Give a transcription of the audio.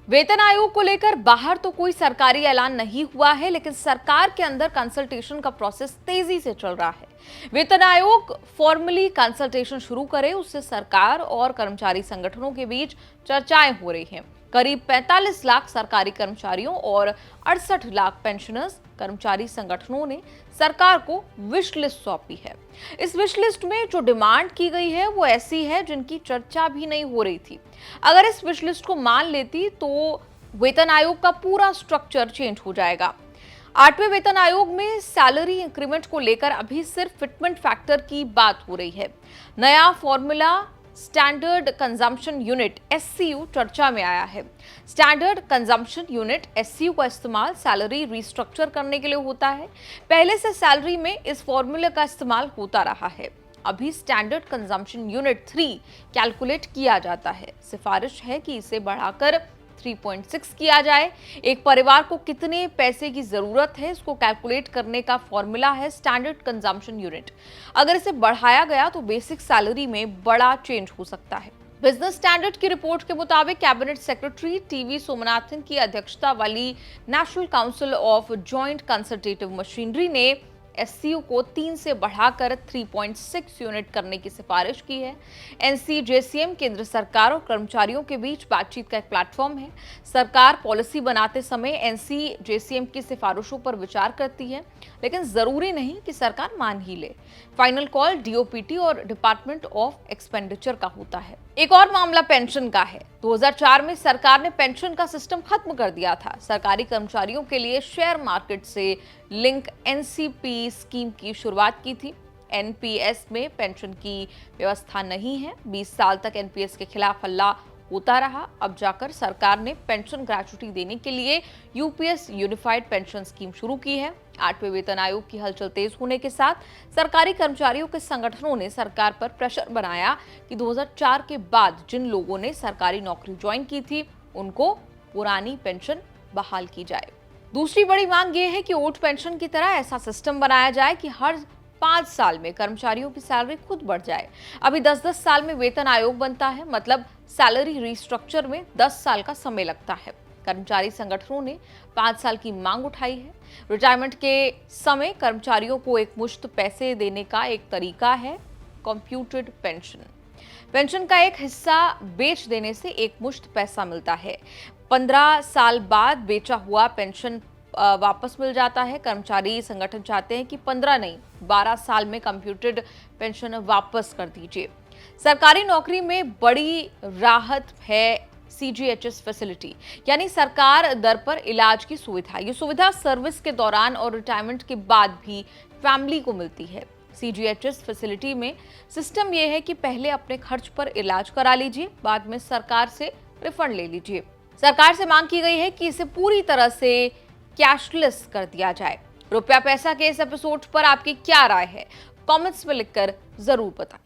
वेतन आयोग को लेकर बाहर तो कोई सरकारी ऐलान नहीं हुआ है, लेकिन सरकार के अंदर कंसल्टेशन का प्रोसेस तेजी से चल रहा है। वेतन आयोग फॉर्मली कंसल्टेशन शुरू करे, उससे सरकार और कर्मचारी संगठनों के बीच चर्चाएं हो रही हैं। करीब 45 लाख सरकारी कर्मचारियों और 68 लाख पेंशनर्स कर्मचारी संगठनों ने सरकार को विश लिस्ट सौंपी है। इस विश लिस्ट में जो डिमांड की गई है वो ऐसी है जिनकी चर्चा भी नहीं हो रही थी। अगर इस विश लिस्ट को मान लेती तो वेतन आयोग का पूरा स्ट्रक्चर चेंज हो जाएगा। 8वें वेतन आयोग में सैलरी इंक्रीमेंट को लेकर अभी सिर्फ फिटमेंट फैक्टर की बात हो रही है। नया फॉर्मूला स्टैंडर्ड कंजम्पशन यूनिट एससीयू चर्चा में आया है। स्टैंडर्ड कंजम्पशन यूनिट एससीयू का इस्तेमाल सैलरी रिस्ट्रक्चर करने के लिए होता है। पहले से सैलरी में इस फॉर्मूले का इस्तेमाल होता रहा है। अभी स्टैंडर्ड कंजम्पशन यूनिट 3 कैलकुलेट किया जाता है। सिफारिश है कि इसे बढ़ाकर 3.6 किया जाए। एक परिवार को कितने पैसे की जरूरत है, इसको कैलकुलेट करने का फॉर्मूला है स्टैंडर्ड कंजम्पशन यूनिट। अगर इसे बढ़ाया गया तो बेसिक सैलरी में बड़ा चेंज हो सकता है। बिजनेस स्टैंडर्ड की रिपोर्ट के मुताबिक कैबिनेट सेक्रेटरी टीवी सोमनाथन की अध्यक्षता वाली national council of joint consultative machinery ने एससीयू को 3 से बढ़ाकर 3.6 यूनिट करने की सिफारिश की है। एनसीजेसीएम केंद्र सरकार और कर्मचारियों के बीच बातचीत का एक प्लेटफॉर्म है। सरकार पॉलिसी बनाते समय एनसीजेसीएम की सिफारिशों पर विचार करती है, लेकिन जरूरी नहीं कि सरकार मान ही ले। फाइनल कॉल डीओपीटी और डिपार्टमेंट ऑफ एक्सपेंडिचर का होता है। एक और मामला पेंशन का है। 2004 में सरकार ने पेंशन का सिस्टम खत्म कर दिया था। सरकारी कर्मचारियों के लिए शेयर मार्केट से लिंक एनसीपी स्कीम की शुरुआत की थी। एनपीएस में पेंशन की व्यवस्था नहीं है। 20 साल तक एनपीएस के खिलाफ हल्ला होता रहा। अब जाकर सरकार ने पेंशन ग्रेच्युटी देने के लिए यूपीएस यूनिफाइड पेंशन स्कीम शुरू की है। 8वें वेतन आयोग की हलचल तेज होने के साथ सरकारी कर्मचारियों के संगठनों ने सरकार पर प्रेशर बनाया कि 2004 के बाद जिन लोगों ने सरकारी नौकरी ज्वाइन की थी उनको पुरानी पेंशन बहाल की जाए। दूसरी बड़ी मांग ये है कि ओट पेंशन की तरह ऐसा सिस्टम बनाया जाए कि हर 5 साल में कर्मचारियों की सैलरी खुद बढ़ जाए। अभी 10-10 साल में वेतन आयोग बनता है, मतलब सैलरी रिस्ट्रक्चर में 10 साल का समय लगता है। कर्मचारी संगठनों ने 5 साल की मांग उठाई है। रिटायरमेंट के समय कर्मचारियों को एक मुश्त पैसे देने का एक तरीका है कंप्यूटेड पेंशन। पेंशन का एक हिस्सा बेच देने से एक मुश्त पैसा मिलता है। 15 साल बाद बेचा हुआ पेंशन वापस मिल जाता है। कर्मचारी संगठन चाहते हैं कि 15 नहीं 12 साल में कंप्यूटेड पेंशन वापस कर दीजिए। सरकारी नौकरी में बड़ी राहत है सीजीएचएस फैसिलिटी, यानी सरकार दर पर इलाज की सुविधा। ये सुविधा सर्विस के दौरान और रिटायरमेंट के बाद भी फैमिली को मिलती है। सीजीएचएस फैसिलिटी में सिस्टम यह है कि पहले अपने खर्च पर इलाज करा लीजिए, बाद में सरकार से रिफंड ले लीजिए। सरकार से मांग की गई है कि इसे पूरी तरह से कैशलेस कर दिया जाए। रुपया पैसा के इस एपिसोड पर आपकी क्या राय है? कमेंट्स में लिखकर जरूर बताएं।